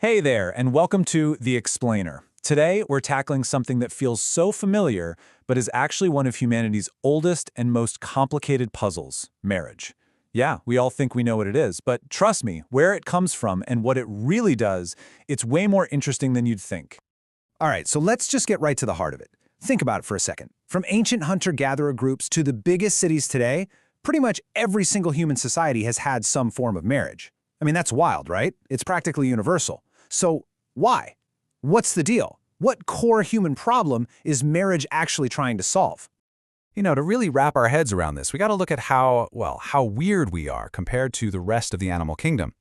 Hey there, and welcome to The Explainer. Today, we're tackling something that feels so familiar, but is actually one of humanity's oldest and most complicated puzzles, marriage. Yeah, we all think we know what it is, but trust me, where it comes from and what it really does, it's way more interesting than you'd think. All right, so let's just get right to the heart of it. Think about it for a second. From ancient hunter-gatherer groups to the biggest cities today, pretty much every single human society has had some form of marriage. I mean, that's wild, right? It's practically universal. So why? What's the deal? What core human problem is marriage actually trying to solve? To really wrap our heads around this, we got to look at how weird we are compared to the rest of the animal kingdom.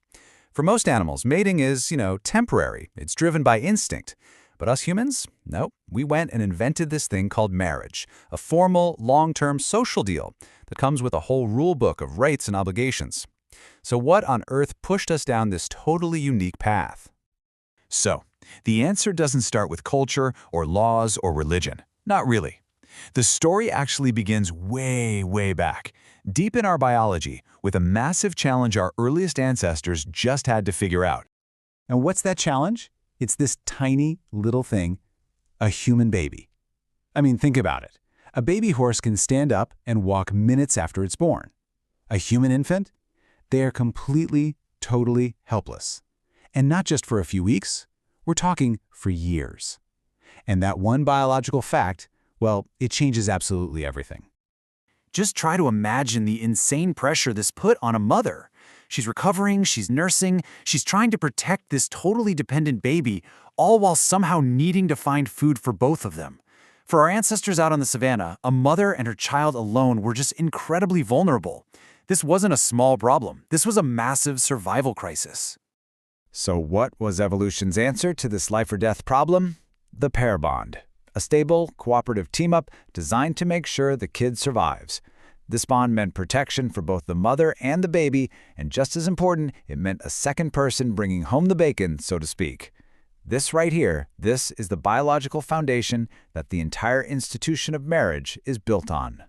For most animals, mating is, temporary. It's driven by instinct. But us humans? Nope. We went and invented this thing called marriage, a formal, long-term social deal that comes with a whole rule book of rights and obligations. So what on earth pushed us down this totally unique path? So, the answer doesn't start with culture or laws or religion. Not really. The story actually begins way, way back, deep in our biology, with a massive challenge our earliest ancestors just had to figure out. And what's that challenge? It's this tiny little thing, a human baby. I mean, think about it. A baby horse can stand up and walk minutes after it's born. A human infant? They are completely, totally helpless. And not just for a few weeks, we're talking for years. And that one biological fact, well, it changes absolutely everything. Just try to imagine the insane pressure this put on a mother. She's recovering, she's nursing, she's trying to protect this totally dependent baby, all while somehow needing to find food for both of them. For our ancestors out on the savannah, a mother and her child alone were just incredibly vulnerable. This wasn't a small problem. This was a massive survival crisis. So what was evolution's answer to this life-or-death problem? The pair bond, a stable, cooperative team-up designed to make sure the kid survives. This bond meant protection for both the mother and the baby, and just as important, it meant a second person bringing home the bacon, so to speak. This right here, this is the biological foundation that the entire institution of marriage is built on.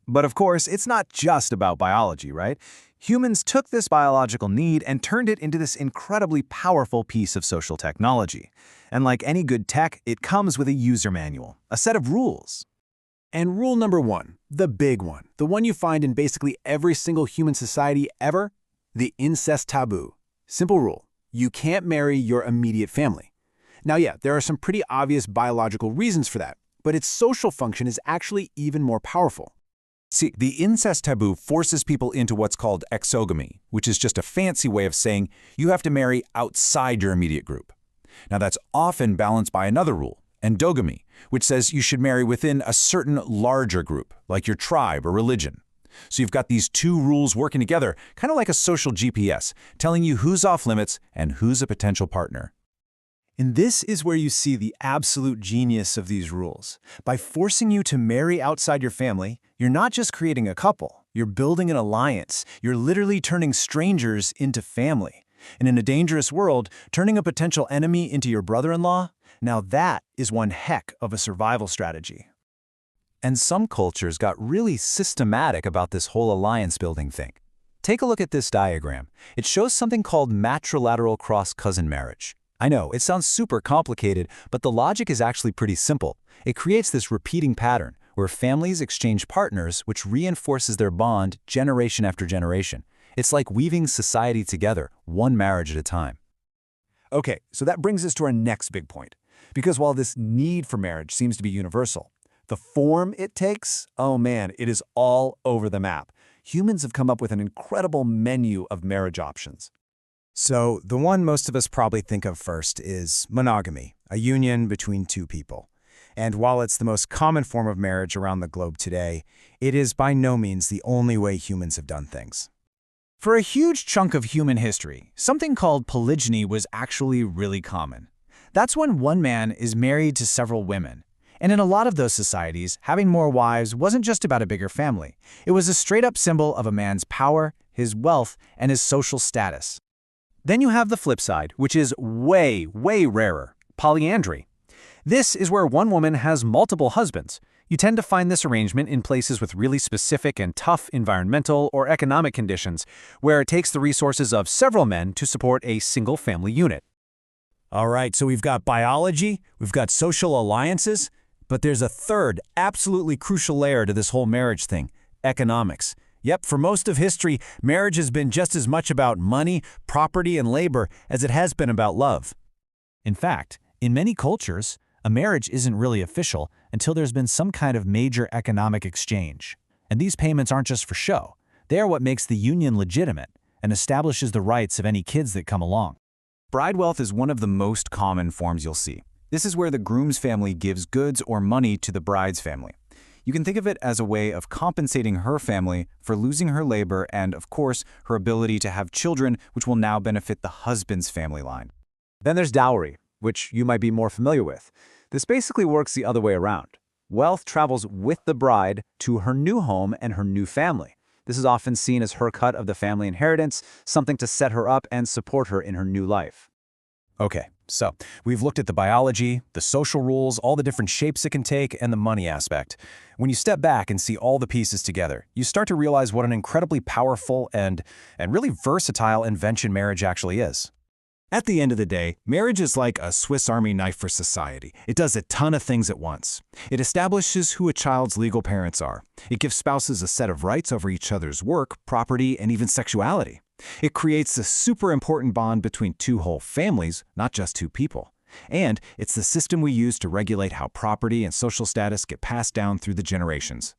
But of course, it's not just about biology, right? Humans took this biological need and turned it into this incredibly powerful piece of social technology. And like any good tech, it comes with a user manual, a set of rules. And rule number one, the big one, the one you find in basically every single human society ever, the incest taboo. Simple rule, you can't marry your immediate family. Now yeah, there are some pretty obvious biological reasons for that, but its social function is actually even more powerful. See, the incest taboo forces people into what's called exogamy, which is just a fancy way of saying you have to marry outside your immediate group. Now that's often balanced by another rule, endogamy, which says you should marry within a certain larger group, like your tribe or religion. So you've got these two rules working together, kind of like a social GPS, telling you who's off limits and who's a potential partner. And this is where you see the absolute genius of these rules. By forcing you to marry outside your family, you're not just creating a couple, you're building an alliance. You're literally turning strangers into family. And in a dangerous world, turning a potential enemy into your brother-in-law, now that is one heck of a survival strategy. And some cultures got really systematic about this whole alliance-building thing. Take a look at this diagram. It shows something called matrilateral cross-cousin marriage. I know, it sounds super complicated, but the logic is actually pretty simple. It creates this repeating pattern where families exchange partners, which reinforces their bond generation after generation. It's like weaving society together, one marriage at a time. Okay, so that brings us to our next big point. Because while this need for marriage seems to be universal, the form it takes, oh man, it is all over the map. Humans have come up with an incredible menu of marriage options. So the one most of us probably think of first is monogamy, a union between two people. And while it's the most common form of marriage around the globe today, it is by no means the only way humans have done things. For a huge chunk of human history, something called polygyny was actually really common. That's when one man is married to several women. And in a lot of those societies, having more wives wasn't just about a bigger family. It was a straight-up symbol of a man's power, his wealth, and his social status. Then you have the flip side, which is way, way rarer, polyandry. This is where one woman has multiple husbands. You tend to find this arrangement in places with really specific and tough environmental or economic conditions, where it takes the resources of several men to support a single family unit. All right, so we've got biology, we've got social alliances, but there's a third, absolutely crucial layer to this whole marriage thing: economics. Yep, for most of history, marriage has been just as much about money, property, and labor as it has been about love. In fact, in many cultures, a marriage isn't really official until there's been some kind of major economic exchange. And these payments aren't just for show. They are what makes the union legitimate and establishes the rights of any kids that come along. Bride wealth is one of the most common forms you'll see. This is where the groom's family gives goods or money to the bride's family. You can think of it as a way of compensating her family for losing her labor and, of course, her ability to have children, which will now benefit the husband's family line. Then there's dowry, which you might be more familiar with. This basically works the other way around. Wealth travels with the bride to her new home and her new family. This is often seen as her cut of the family inheritance, something to set her up and support her in her new life. Okay, so we've looked at the biology, the social rules, all the different shapes it can take, and the money aspect. When you step back and see all the pieces together, you start to realize what an incredibly powerful and really versatile invention marriage actually is. At the end of the day, marriage is like a Swiss Army knife for society. It does a ton of things at once. It establishes who a child's legal parents are. It gives spouses a set of rights over each other's work, property, and even sexuality. It creates a super important bond between two whole families, not just two people. And it's the system we use to regulate how property and social status get passed down through the generations.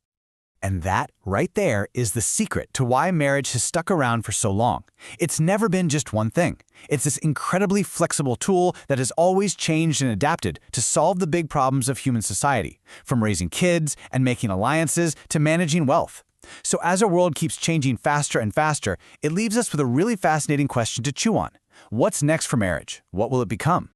And that, right there, is the secret to why marriage has stuck around for so long. It's never been just one thing. It's this incredibly flexible tool that has always changed and adapted to solve the big problems of human society, from raising kids and making alliances to managing wealth. So as our world keeps changing faster and faster, it leaves us with a really fascinating question to chew on. What's next for marriage? What will it become?